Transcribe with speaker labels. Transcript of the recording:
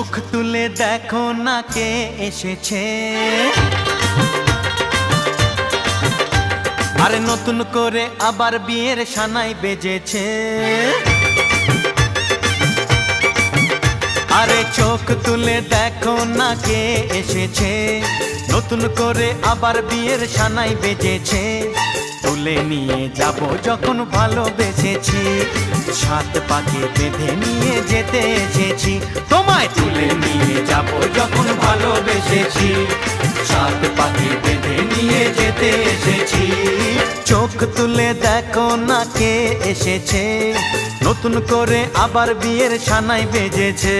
Speaker 1: চোখ তুলে দেখো না কে এসেছে, আরে নতুন করে আবার বিয়ের সানাই বেজেছে। আরে চোখ তুলে দেখো না কে এসেছে, নতুন করে আবার বিয়ের সানাই বেজেছে। তুলে নিয়ে যাব যখন ভালোবেসেছি, সাত পাকে বেঁধে নিয়ে যেতে এসেছি। তোমায় তুলে নিয়ে যাব যখন ভালোবেসেছি, সাত পাকে বেঁধে নিয়ে যেতে এসেছি। চোখ তুলে দেখো না কে এসেছে, নতুন করে আবার বিয়ের সানাই বেজেছে।